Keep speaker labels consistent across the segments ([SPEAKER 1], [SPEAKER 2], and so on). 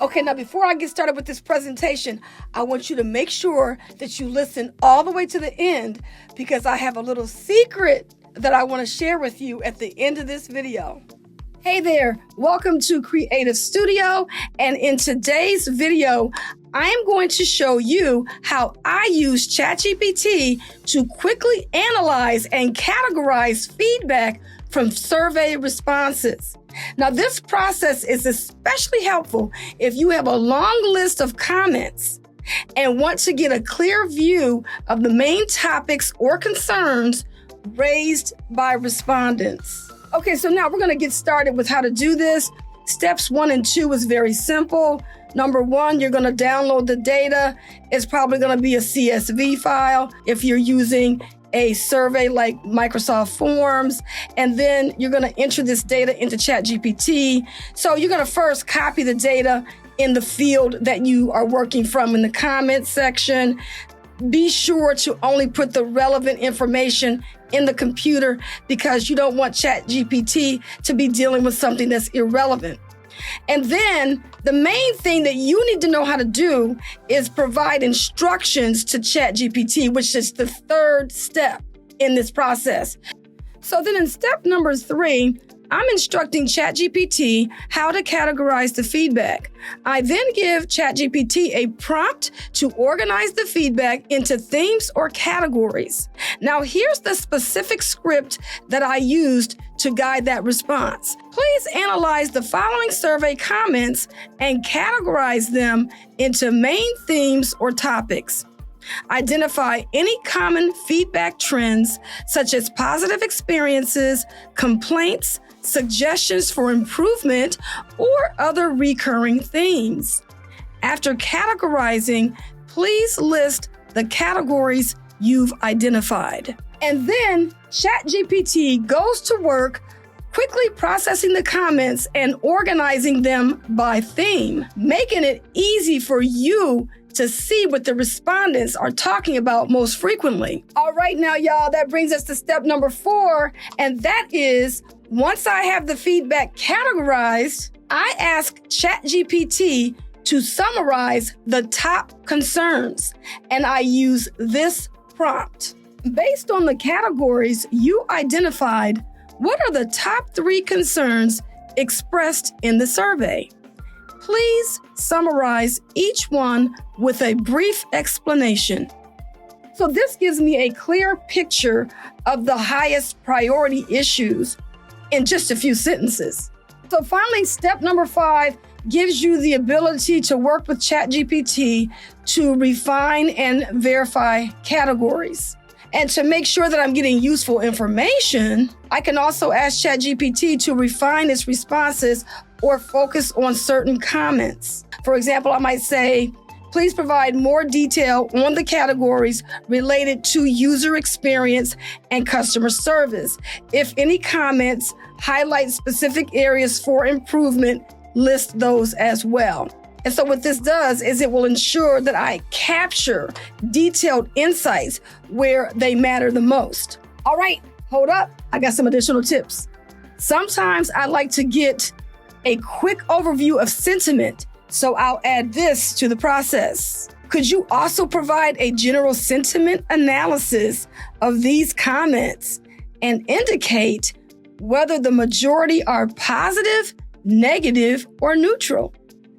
[SPEAKER 1] Okay, now before I get started with this presentation, I want you to make sure that you listen all the way to the end because I have a little secret that I want to share with you at the end of this video. Hey there, welcome to Creative Studio, and in today's video, I am going to show you how I use ChatGPT to quickly analyze and categorize feedback from survey responses. Now, this process is especially helpful if you have a long list of comments and want to get a clear view of the main topics or concerns raised by respondents. Okay, so now we're going to get started with how to do this. Steps 1 and 2 is very simple. Number 1, you're going to download the data. It's probably going to be a CSV file if you're using a survey like Microsoft Forms, and then you're going to enter this data into ChatGPT. So you're going to first copy the data in the field that you are working from in the comments section. Be sure to only put the relevant information in the computer because you don't want ChatGPT to be dealing with something that's irrelevant. And then the main thing that you need to know how to do is provide instructions to ChatGPT, which is the third step in this process. So then in step number 3, I'm instructing ChatGPT how to categorize the feedback. I then give ChatGPT a prompt to organize the feedback into themes or categories. Now, here's the specific script that I used to guide that response. Please analyze the following survey comments and categorize them into main themes or topics. Identify any common feedback trends, such as positive experiences, complaints, suggestions for improvement, or other recurring themes. After categorizing, please list the categories you've identified. And then ChatGPT goes to work quickly processing the comments and organizing them by theme, making it easy for you to see what the respondents are talking about most frequently. All right, now, y'all, that brings us to step number 4, and that is once I have the feedback categorized, I ask ChatGPT to summarize the top concerns, and I use this prompt. Based on the categories you identified, what are the top 3 concerns expressed in the survey? Please summarize each one with a brief explanation. So this gives me a clear picture of the highest priority issues in just a few sentences. So finally, step number 5 gives you the ability to work with ChatGPT to refine and verify categories. And to make sure that I'm getting useful information, I can also ask ChatGPT to refine its responses or focus on certain comments. For example, I might say, please provide more detail on the categories related to user experience and customer service. If any comments highlight specific areas for improvement, list those as well. And so what this does is it will ensure that I capture detailed insights where they matter the most. All right, hold up. I got some additional tips. Sometimes I like to get a quick overview of sentiment, so I'll add this to the process. Could you also provide a general sentiment analysis of these comments and indicate whether the majority are positive, negative, or neutral?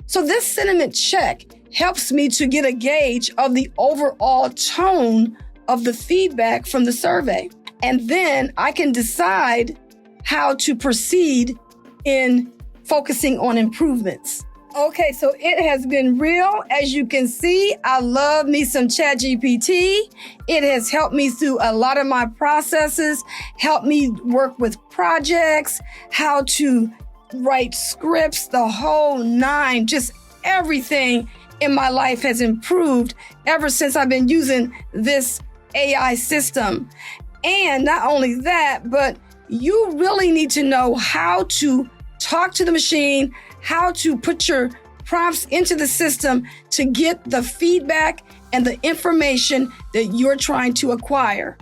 [SPEAKER 1] So this sentiment check helps me to get a gauge of the overall tone of the feedback from the survey. And then I can decide how to proceed in focusing on improvements. Okay, so it has been real. As you can see, I love me some ChatGPT. It has helped me through a lot of my processes, helped me work with projects, how to write scripts, the whole 9, just everything in my life has improved ever since I've been using this AI system. And not only that, but you really need to know how to talk to the machine, how to put your prompts into the system to get the feedback and the information that you're trying to acquire.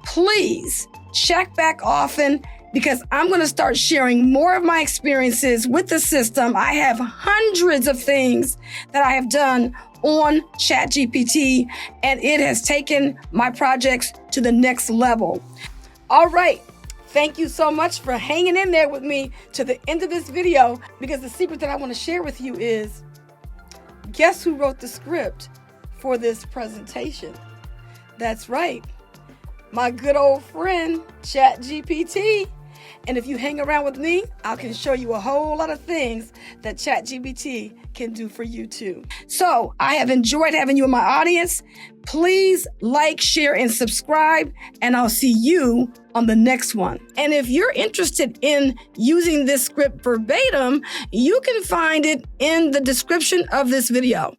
[SPEAKER 1] Please check back often because I'm going to start sharing more of my experiences with the system. I have hundreds of things that I have done on ChatGPT, and it has taken my projects to the next level. All right. Thank you so much for hanging in there with me to the end of this video, because the secret that I want to share with you is, guess who wrote the script for this presentation? That's right. My good old friend, ChatGPT. And if you hang around with me, I can show you a whole lot of things that ChatGPT can do for you too. So I have enjoyed having you in my audience. Please like, share, and subscribe, and I'll see you on the next one. And if you're interested in using this script verbatim, you can find it in the description of this video.